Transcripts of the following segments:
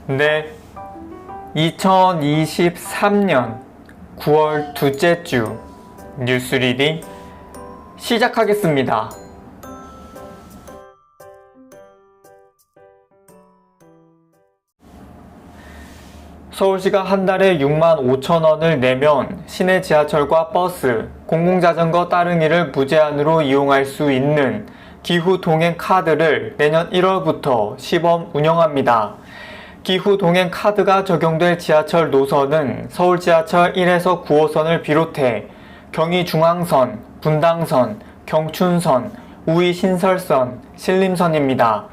네, 2023년 9월 둘째 주 뉴스 리딩 시작하겠습니다. 서울시가 한 달에 65,000원을 내면 시내 지하철과 버스, 공공자전거 따릉이를 무제한으로 이용할 수 있는 기후 동행 카드를 내년 1월부터 시범 운영합니다. 기후 동행 카드가 적용될 지하철 노선은 서울 지하철 1에서 9호선을 비롯해 경의중앙선, 분당선, 경춘선, 우이신설선, 신림선입니다.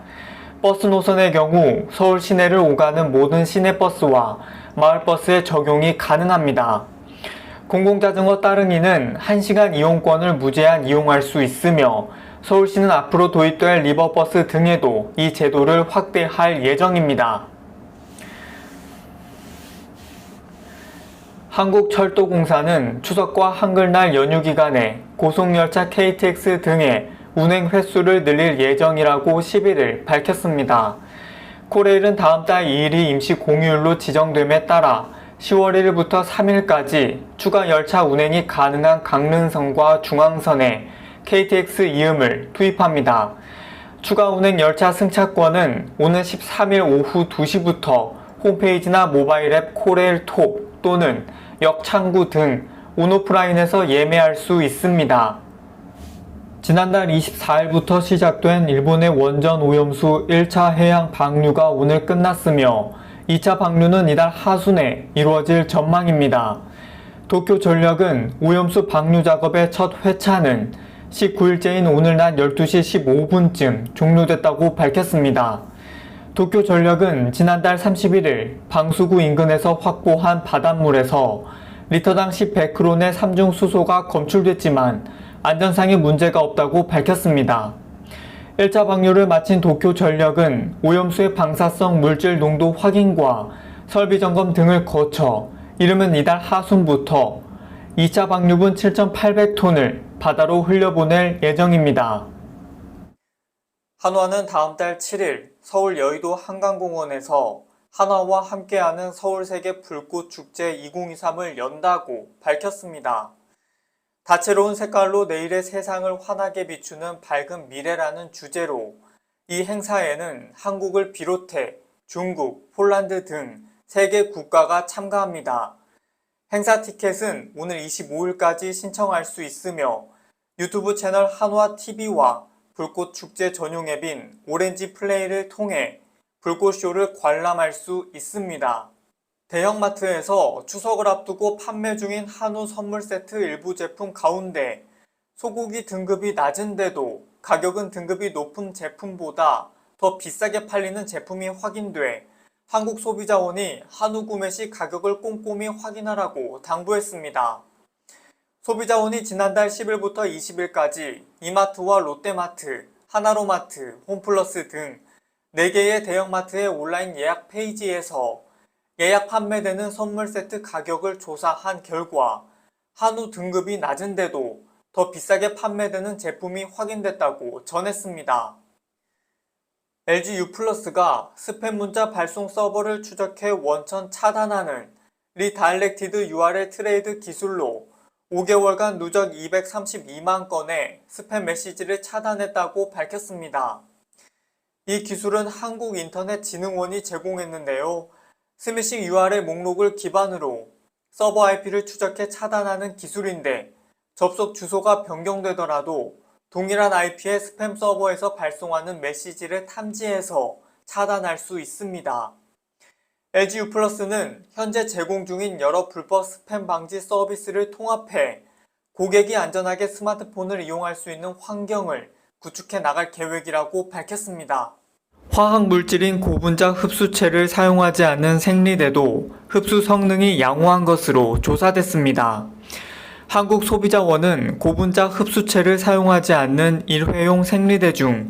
버스 노선의 경우 서울 시내를 오가는 모든 시내버스와 마을버스에 적용이 가능합니다. 공공자전거 따릉이는 1시간 이용권을 무제한 이용할 수 있으며 서울시는 앞으로 도입될 리버버스 등에도 이 제도를 확대할 예정입니다. 한국철도공사는 추석과 한글날 연휴 기간에 고속열차 KTX 등의 운행 횟수를 늘릴 예정이라고 11일 밝혔습니다. 코레일은 다음 달 2일이 임시 공휴일로 지정됨에 따라 10월 1일부터 3일까지 추가 열차 운행이 가능한 강릉선과 중앙선에 KTX 이음을 투입합니다. 추가 운행 열차 승차권은 오는 13일 오후 2시부터 홈페이지나 모바일 앱 코레일 톡 또는 역창구 등 온오프라인에서 예매할 수 있습니다. 지난달 24일부터 시작된 일본의 원전 오염수 1차 해양 방류가 오늘 끝났으며 2차 방류는 이달 하순에 이루어질 전망입니다. 도쿄전력은 오염수 방류 작업의 첫 회차는 19일째인 오늘 낮 12시 15분쯤 종료됐다고 밝혔습니다. 도쿄전력은 지난달 31일 방수구 인근에서 확보한 바닷물에서 리터당 10베크론의 삼중수소가 검출됐지만 안전상의 문제가 없다고 밝혔습니다. 1차 방류를 마친 도쿄전력은 오염수의 방사성 물질 농도 확인과 설비 점검 등을 거쳐 이르면 이달 하순부터 2차 방류분 7,800톤을 바다로 흘려보낼 예정입니다. 한화는 다음 달 7일 서울 여의도 한강공원에서 한화와 함께하는 서울세계 불꽃축제 2023을 연다고 밝혔습니다. 다채로운 색깔로 내일의 세상을 환하게 비추는 밝은 미래라는 주제로 이 행사에는 한국을 비롯해 중국, 폴란드 등 세계 국가가 참가합니다. 행사 티켓은 오늘 25일까지 신청할 수 있으며 유튜브 채널 한화TV와 불꽃축제 전용 앱인 오렌지 플레이를 통해 불꽃쇼를 관람할 수 있습니다. 대형마트에서 추석을 앞두고 판매 중인 한우 선물 세트 일부 제품 가운데 소고기 등급이 낮은데도 가격은 등급이 높은 제품보다 더 비싸게 팔리는 제품이 확인돼 한국소비자원이 한우 구매 시 가격을 꼼꼼히 확인하라고 당부했습니다. 소비자원이 지난달 10일부터 20일까지 이마트와 롯데마트, 하나로마트, 홈플러스 등 4개의 대형마트의 온라인 예약 페이지에서 예약 판매되는 선물 세트 가격을 조사한 결과 한우 등급이 낮은데도 더 비싸게 판매되는 제품이 확인됐다고 전했습니다. LG U+가 스팸 문자 발송 서버를 추적해 원천 차단하는 리다이렉티드 URL 트레이드 기술로 5개월간 누적 232만 건의 스팸 메시지를 차단했다고 밝혔습니다. 이 기술은 한국인터넷진흥원이 제공했는데요. 스미싱 URL 목록을 기반으로 서버 IP를 추적해 차단하는 기술인데 접속 주소가 변경되더라도 동일한 IP의 스팸 서버에서 발송하는 메시지를 탐지해서 차단할 수 있습니다. LG U+는 현재 제공 중인 여러 불법 스팸 방지 서비스를 통합해 고객이 안전하게 스마트폰을 이용할 수 있는 환경을 구축해 나갈 계획이라고 밝혔습니다. 화학물질인 고분자 흡수체를 사용하지 않는 생리대도 흡수 성능이 양호한 것으로 조사됐습니다. 한국소비자원은 고분자 흡수체를 사용하지 않는 일회용 생리대 중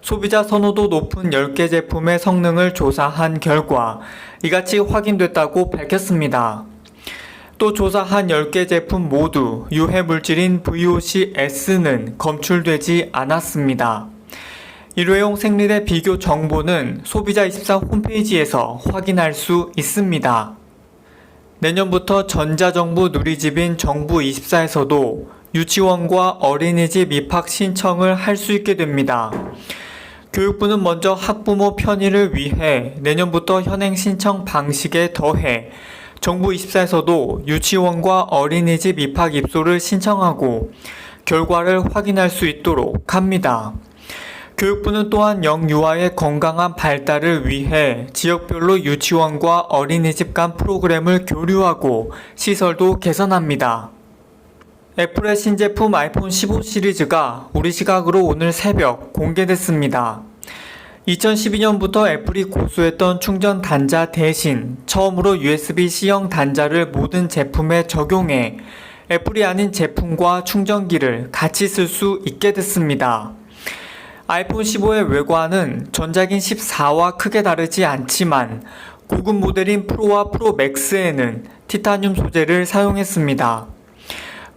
소비자 선호도 높은 10개 제품의 성능을 조사한 결과 이같이 확인됐다고 밝혔습니다. 또 조사한 10개 제품 모두 유해물질인 VOCS는 검출되지 않았습니다. 일회용 생리대 비교 정보는 소비자24 홈페이지에서 확인할 수 있습니다. 내년부터 전자정부 누리집인 정부24에서도 유치원과 어린이집 입학 신청을 할 수 있게 됩니다. 교육부는 먼저 학부모 편의를 위해 내년부터 현행 신청 방식에 더해 정부24에서도 유치원과 어린이집 입학 입소를 신청하고 결과를 확인할 수 있도록 합니다. 교육부는 또한 영유아의 건강한 발달을 위해 지역별로 유치원과 어린이집 간 프로그램을 교류하고 시설도 개선합니다. 애플의 신제품 아이폰 15 시리즈가 우리 시각으로 오늘 새벽 공개됐습니다. 2012년부터 애플이 고수했던 충전 단자 대신 처음으로 USB-C형 단자를 모든 제품에 적용해 애플이 아닌 제품과 충전기를 같이 쓸 수 있게 됐습니다. 아이폰 15의 외관은 전작인 14와 크게 다르지 않지만 고급 모델인 프로와 프로 맥스에는 티타늄 소재를 사용했습니다.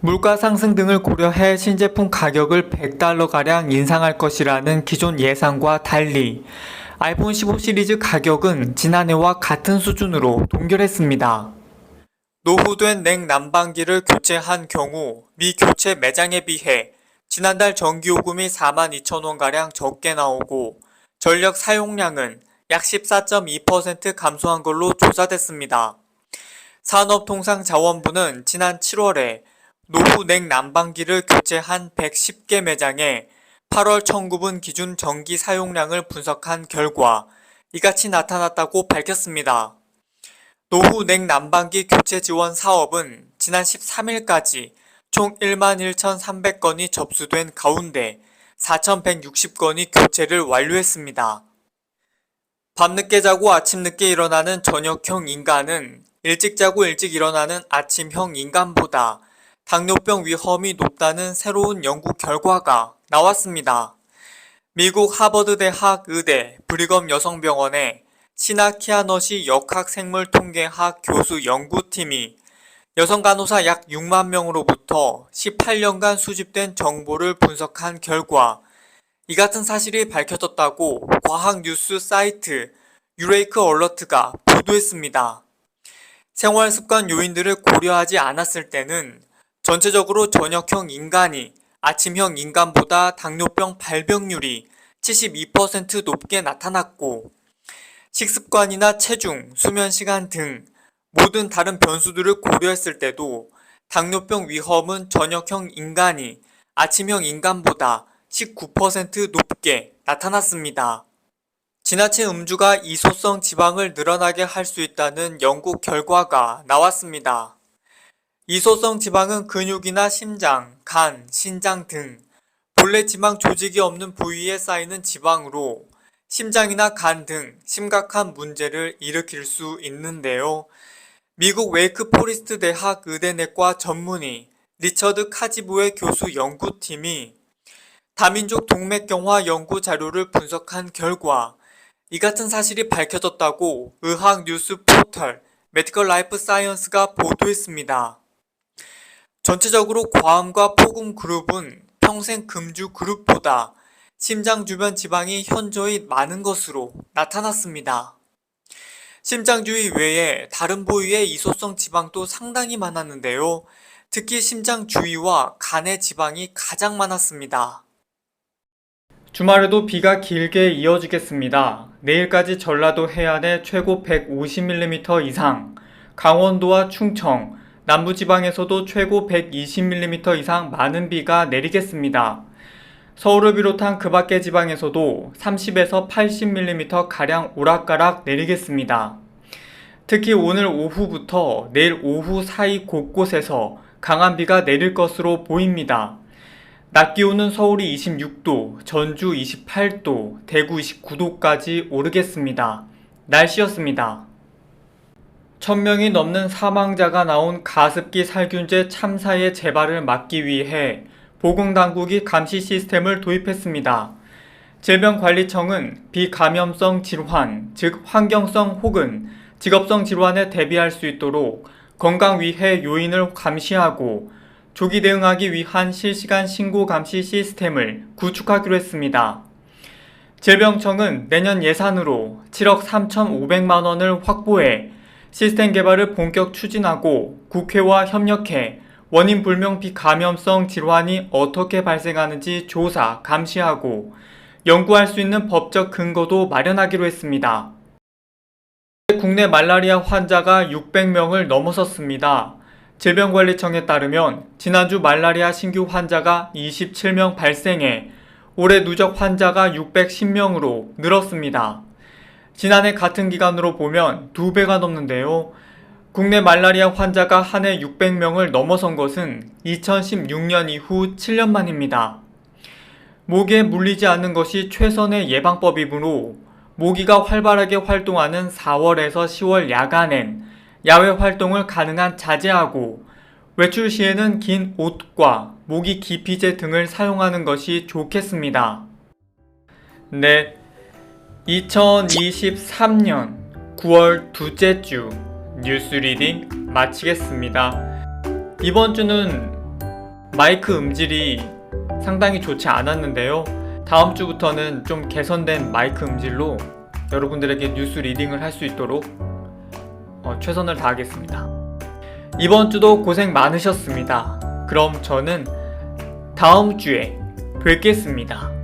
물가 상승 등을 고려해 신제품 가격을 $100가량 인상할 것이라는 기존 예상과 달리 아이폰 15 시리즈 가격은 지난해와 같은 수준으로 동결했습니다. 노후된 냉난방기를 교체한 경우 미교체 매장에 비해 지난달 전기요금이 42,000원가량 적게 나오고 전력 사용량은 약 14.2% 감소한 걸로 조사됐습니다. 산업통상자원부는 지난 7월에 노후 냉난방기를 교체한 110개 매장에 8월 청구분 기준 전기 사용량을 분석한 결과 이같이 나타났다고 밝혔습니다. 노후 냉난방기 교체 지원 사업은 지난 13일까지 총 11,300건이 접수된 가운데 4,160건이 교체를 완료했습니다. 밤늦게 자고 아침 늦게 일어나는 저녁형 인간은 일찍 자고 일찍 일어나는 아침형 인간보다 당뇨병 위험이 높다는 새로운 연구 결과가 나왔습니다. 미국 하버드 대학 의대 브리검 여성병원의 시나키아너시 역학생물통계학 교수 연구팀이 여성 간호사 약 6만 명으로부터 18년간 수집된 정보를 분석한 결과 이 같은 사실이 밝혀졌다고 과학 뉴스 사이트 유레이크 얼러트가 보도했습니다. 생활습관 요인들을 고려하지 않았을 때는 전체적으로 저녁형 인간이 아침형 인간보다 당뇨병 발병률이 72% 높게 나타났고 식습관이나 체중, 수면시간 등 모든 다른 변수들을 고려했을 때도 당뇨병 위험은 저녁형 인간이 아침형 인간보다 19% 높게 나타났습니다. 지나친 음주가 이소성 지방을 늘어나게 할 수 있다는 연구 결과가 나왔습니다. 이소성 지방은 근육이나 심장, 간, 신장 등 본래 지방 조직이 없는 부위에 쌓이는 지방으로 심장이나 간 등 심각한 문제를 일으킬 수 있는데요. 미국 웨이크 포리스트 대학 의대내과 전문의 리처드 카지보의 교수 연구팀이 다민족 동맥경화 연구 자료를 분석한 결과 이 같은 사실이 밝혀졌다고 의학 뉴스 포털 메디컬 라이프 사이언스가 보도했습니다. 전체적으로 과음과 폭음 그룹은 평생 금주 그룹보다 심장 주변 지방이 현저히 많은 것으로 나타났습니다. 심장 주위 외에 다른 부위의 이소성 지방도 상당히 많았는데요. 특히 심장 주위와 간의 지방이 가장 많았습니다. 주말에도 비가 길게 이어지겠습니다. 내일까지 전라도 해안에 최고 150mm 이상, 강원도와 충청, 남부지방에서도 최고 120mm 이상 많은 비가 내리겠습니다. 서울을 비롯한 그 밖의 지방에서도 30에서 80mm가량 오락가락 내리겠습니다. 특히 오늘 오후부터 내일 오후 사이 곳곳에서 강한 비가 내릴 것으로 보입니다. 낮 기온은 서울이 26도, 전주 28도, 대구 29도까지 오르겠습니다. 날씨였습니다. 1000명이 넘는 사망자가 나온 가습기 살균제 참사의 재발을 막기 위해 보건당국이 감시 시스템을 도입했습니다. 질병관리청은 비감염성 질환, 즉 환경성 혹은 직업성 질환에 대비할 수 있도록 건강위해 요인을 감시하고 조기 대응하기 위한 실시간 신고 감시 시스템을 구축하기로 했습니다. 질병청은 내년 예산으로 7억 3,500만 원을 확보해 시스템 개발을 본격 추진하고 국회와 협력해 원인 불명 비감염성 질환이 어떻게 발생하는지 조사, 감시하고 연구할 수 있는 법적 근거도 마련하기로 했습니다. 국내 말라리아 환자가 600명을 넘어섰습니다. 질병관리청에 따르면 지난주 말라리아 신규 환자가 27명 발생해 올해 누적 환자가 610명으로 늘었습니다. 지난해 같은 기간으로 보면 2배가 넘는데요. 국내 말라리아 환자가 한 해 600명을 넘어선 것은 2016년 이후 7년 만입니다. 모기에 물리지 않는 것이 최선의 예방법이므로 모기가 활발하게 활동하는 4월에서 10월 야간엔 야외 활동을 가능한 자제하고 외출 시에는 긴 옷과 모기 기피제 등을 사용하는 것이 좋겠습니다. 네, 2023년 9월 둘째 주 뉴스 리딩 마치겠습니다. 이번 주는 마이크 음질이 상당히 좋지 않았는데요. 다음 주부터는 좀 개선된 마이크 음질로 여러분들에게 뉴스 리딩을 할 수 있도록 최선을 다하겠습니다. 이번 주도 고생 많으셨습니다. 그럼 저는 다음 주에 뵙겠습니다.